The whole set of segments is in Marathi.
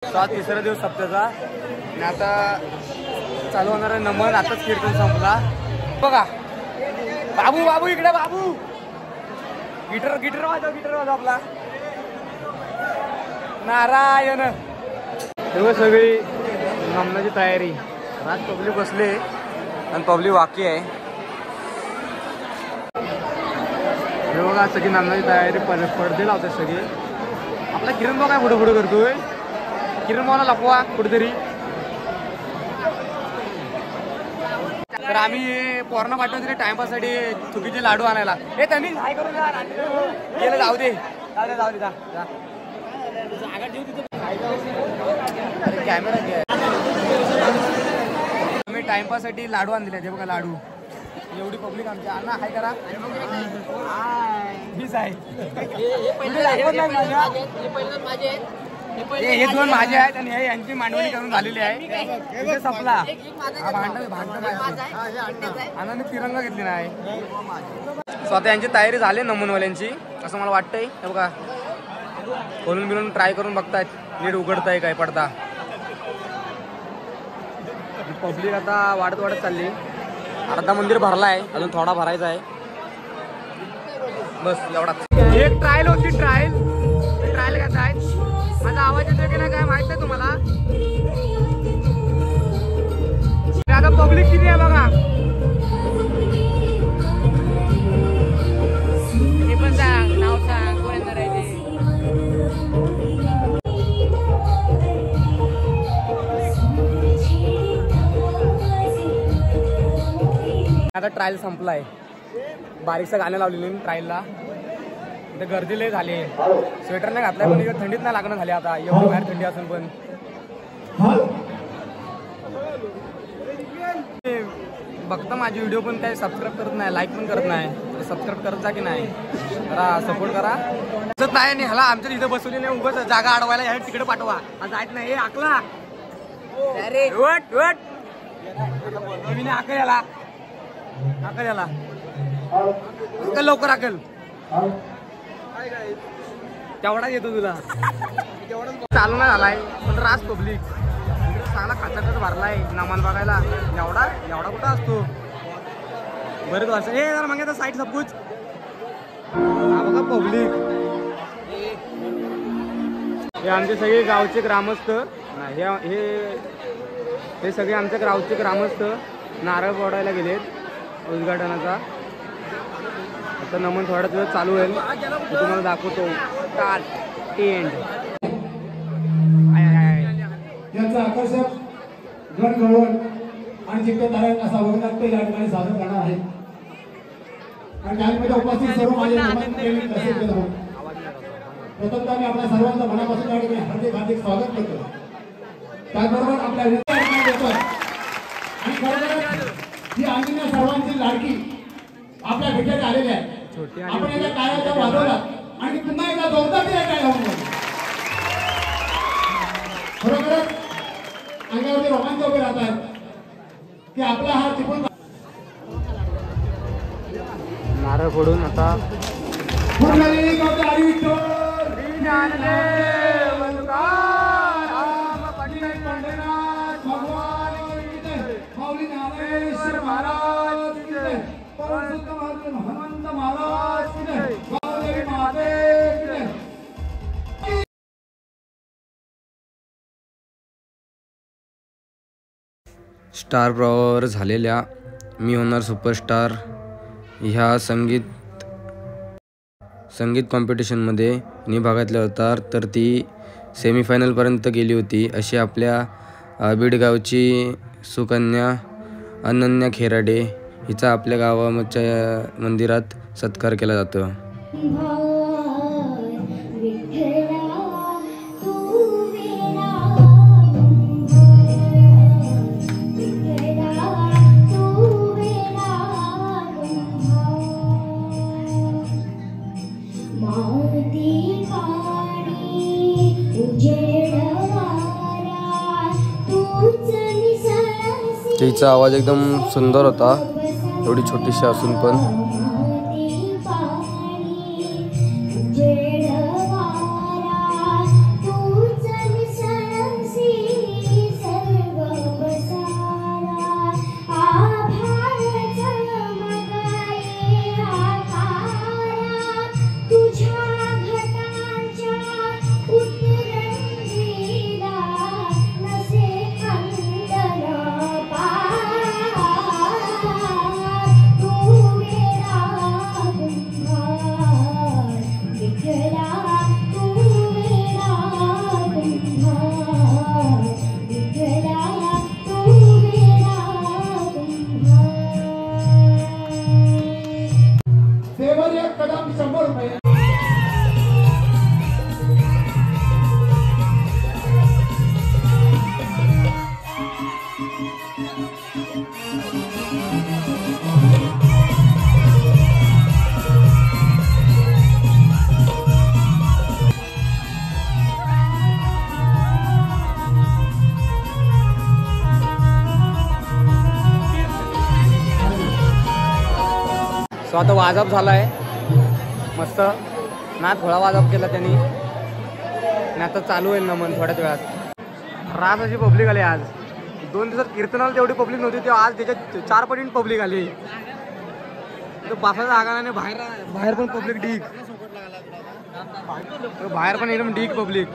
तिसरा दिवस सप्त्याचा आणि आता चालू होणार आहे नमन. आताच कीर्तन संपला बघा. बाबू बाबू इकडे बाबू. गिटार वाजव आपला. नारायण. तेव्हा सगळी नमनाची तयारी. आज पब्लिक बसले आणि पब्लिक वाकी आहे. हे बघा सगळी नामनाची तयारी. पडदे लावतात सगळे. आपला किरण भाऊ काय पुढे करतोय. किरण भाऊला लपवा कुठेतरी. तर आम्ही पोरणा पाठवून दिले टाइमपाससाठी चुकीचे लाडू आणायला. हे त्यांनी काय करून गेलं. जाऊ दे कॅमेरा घ्या. आम्ही टाइमपाससाठी लाडू आणले ते बघा. लाडू एवढी पब्लिक आमच्या अण्णा हाय करा. मीच आहे. हे दोन माझे आहेत आणि हे यांची मांडवणी करून झालेली आहे. संपला आनंद तिरंगा घेतली नाही. स्वतः यांची तयारी झाली नमूनवाल्यांची असं मला वाटतंय. हे बघा खोलून बिलून ट्राय करून बघतायत. नीट उघडताय काय पडदा. पब्लिक आता वाढत चालली. अर्धा मंदिर भरला आहे. अजून थोडा भरायचा आहे. बस एवढाच. एक ट्रायल होती. ट्रायल घेताय. माझा आवाज येतोय की नाही काय माहित नाही तुम्हाला. आता पब्लिक किती आहे बघा. हे पण सांग. नाव सांग. कोण येणार आहे ते. आता ट्रायल संपलाय. बारीकसा गाणं लावलेली ट्रायलला. इथे गर्दी लय झाली. स्वेटर नाही घातलाय पण इकडे थंडीत नाही लागणं झाली. आता एवढी बाहेर थंडी असून पण बघता माझी व्हिडिओ पण काही सबस्क्राईब करत नाही. लाईक पण करत नाही. सबस्क्राईब करत जा की नाही. जरा सपोर्ट करा. तसंच नाही आणि ह्याला आमच्या इथे बसवली नाही. उगाच जागा अडवायला ह्या तिकडे पाठवा. जायत नाही. हे आकला अरे वट आकल याला. आकल लवकर आकल. तेवढा येतो तुला. चालू नाही झालाय पण रास पब्लिक चांगला खाचाखच भरलाय नामान बघायला. एवढा कुठं असतो. बरेच वर्ष. हे जरा मग साईड सबकुच. हा बघा पब्लिक. हे आमचे सगळे गावचे ग्रामस्थ. हे सगळे आमच्या गावचे ग्रामस्थ नारळ फोडायला गेलेत उद्घाटनाचा. आता नमन थोड्याच वेळ चालू होईल. तुम्हाला दाखवतो. यांचा आकर्षक गणगवळण आणि चित्तधारण असा वगनाट्य या ठिकाणी सादर करणार आहे. आणि त्यामध्ये उपस्थित सर्व माझे प्रथमतः मी आपल्या सर्वांचं मनापासून या ठिकाणी हार्दिक स्वागत करतो. त्याचबरोबर आपल्या आणि खरोखर ही आम्ही सर्वांची लाडकी आपल्या भेटीला आलेली आहे. आपण याच्या टाळ्या वाजवला आणि पुन्हा एकदा जोरदार दिला टाळ्या वाजवला. खरोखरच अंगावरती रोमांच उभे राहतात की आपला हा टिपून नारळ फोडून आता स्टार प्रवाहावर झालेल्या मी होणार सुपरस्टार ह्या संगीत कॉम्पिटिशनमध्ये मी भाग घेतला होता. तर ती सेमीफायनलपर्यंत गेली होती. अशी आपल्या बीडगावची सुकन्या अनन्या खेराडे हिचा आपल्या गावाच्या मंदिरात सत्कार केला जातो. तिचा आवाज एकदम सुंदर होता. एवढी छोटीशी असून पण. सो आता वाजप झाला आहे मस्त नाच थोडा वाजप केला त्यांनी आणि आता चालू होईल नमन थोड्याच वेळात. रास अशी पब्लिक आली आज. 2 दिवसात कीर्तनाला तेवढी पब्लिक नव्हती तेव्हा आज त्याच्यात 4 पटीने पब्लिक आली. बसायचा जागा नाही बाहेर पण पब्लिक ढीक बाहेर पण एकदम ढीक पब्लिक.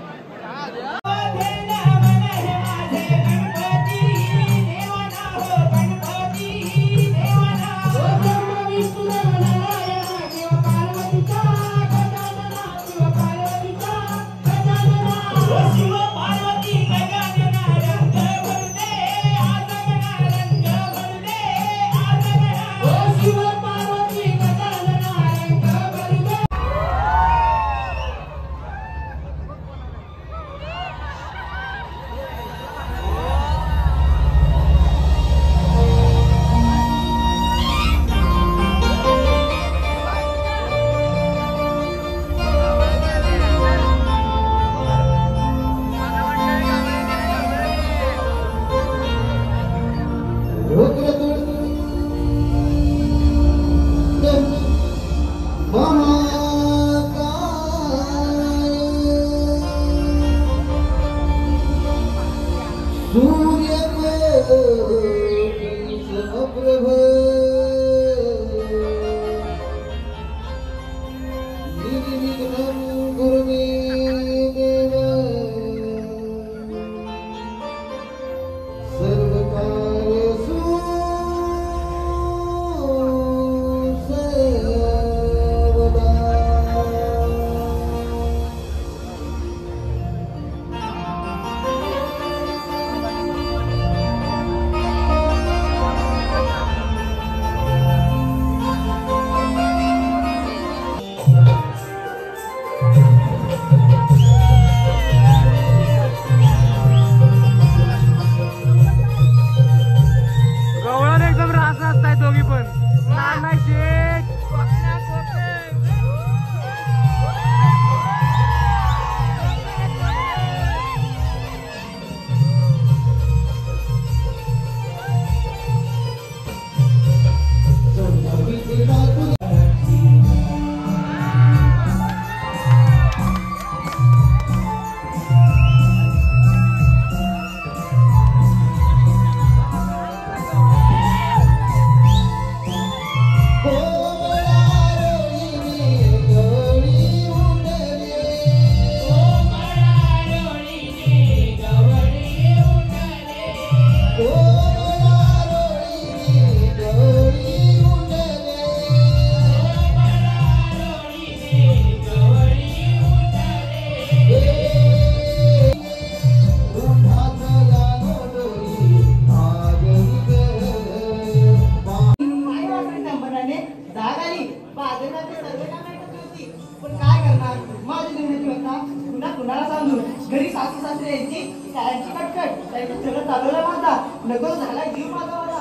घरी सासू सासरे यांची शाळांची कटकट त्यांचं सगळं चालवलं माझा नको झाला जीव माझा माझा.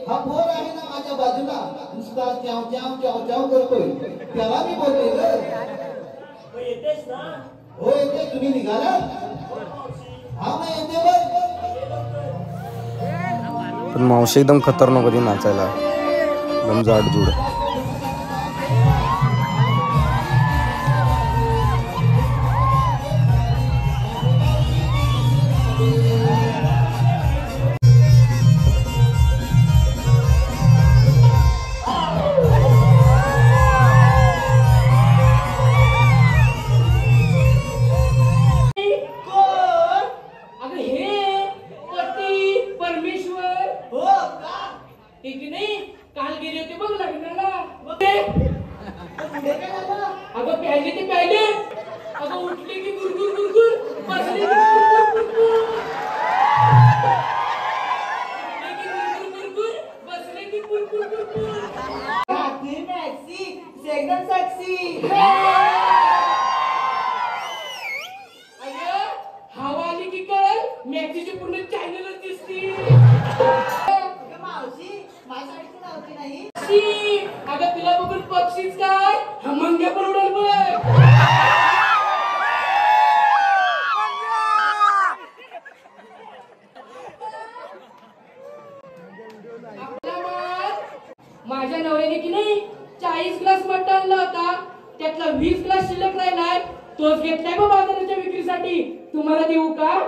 हा फोन आहे ना माझ्या बाजूला नुसता च्याव च्याव च्याव च्याव करतोय त्याला मी बोलतोय ग. येतेस ना? हो येते. तुम्ही निघाला? हा मग येते बघ. पण मावशी एकदम खतरनाक होती नाचायला एकदम जाडजूड. अगं तुला बघून पक्षीच काय हमंगे पण उडल बघ. माझ्या नवऱ्याने की नाही 40 ग्लास मटण आणला होता, त्यातला 20 ग्लास शिल्लक राहिलाय, तोच घेतलाय बा बाजाराच्या विक्रीसाठी. तुम्हाला देऊ का?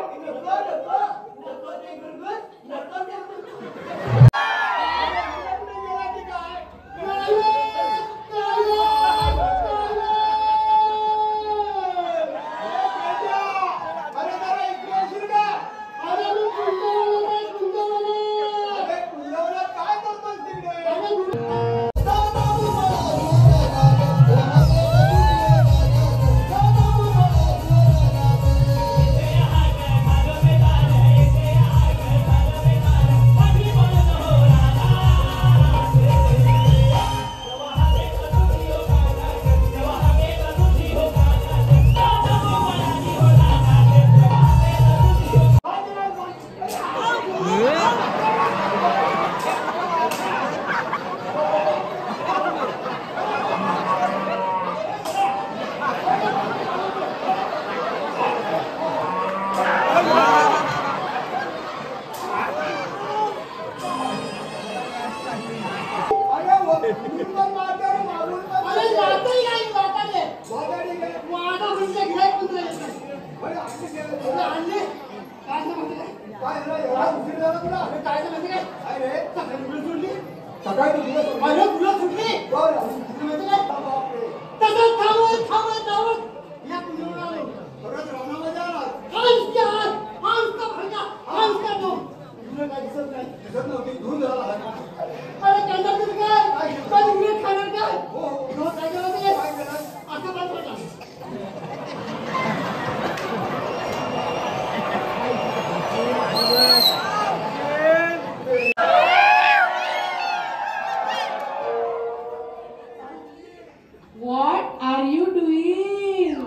What are you doing?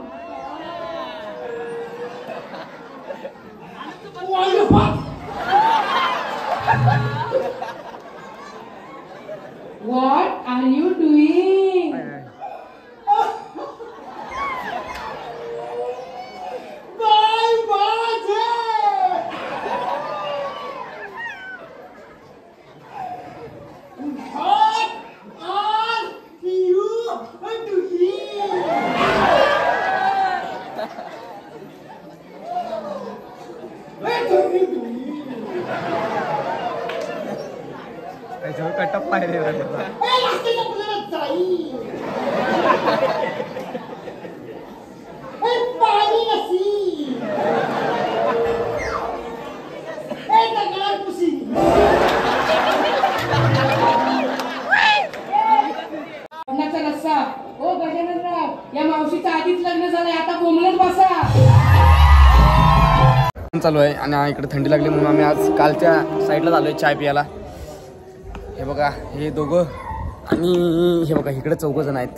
What are you doing? त्याच्यावर कटप्पा आहे रे त्याचा. रस्सा. ओ गजाननराव, या मावशीचं आधीच लग्न झालंय, आता बोंबलत बसा. चालू आहे आणि इकडे थंडी लागली म्हणून आम्ही आज कालच्या साईडला आलोय चाय पियाला. हे बघा हे दोघं आणि हे बघा इकडे 4 जण आहेत.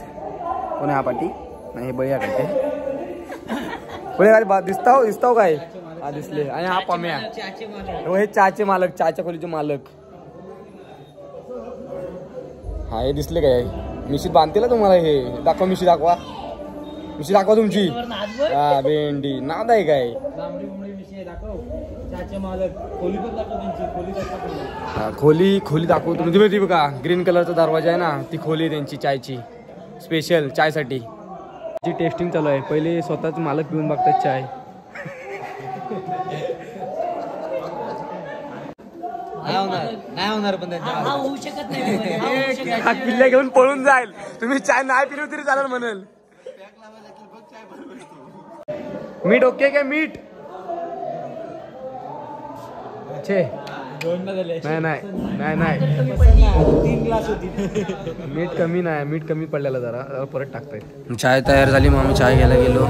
कोण हा पाठी नाही हे बळी करते बळे दिसताव काय हा दिसले. आणि हा पम्या हे चहाचे मालक, चहाच्या खोलीचे मालक. हा हे दिसले काय मिशीत बांधते ना तुम्हाला. हे दाखवा मिशी, दाखवा मिशी, दाखवा तुमची. हा भेंडी नाद आहे काय. खोली दाखवू तुम्ही. ती बघा ग्रीन कलरचा दरवाजा आहे ना, ती खोली आहे त्यांची चायची, स्पेशल चायसाठी. जी टेस्टिंग चालू आहे. पहिले स्वतःच मालक पिऊन बघतात चाय. नाही होणार पण होऊ शकत नाही. किल्ल्या घेऊन पळून जाईल. तुम्ही चाय नाही पिली तरी चालेल म्हणाल. मीठ ओके काय मीठ. नाही 3 ग्लास होती. मीठ कमी नाही, मीठ कमी पडलेलं जरा परत टाकतायत. चाय तयार झाली मग आम्ही चाय घ्यायला गेलो.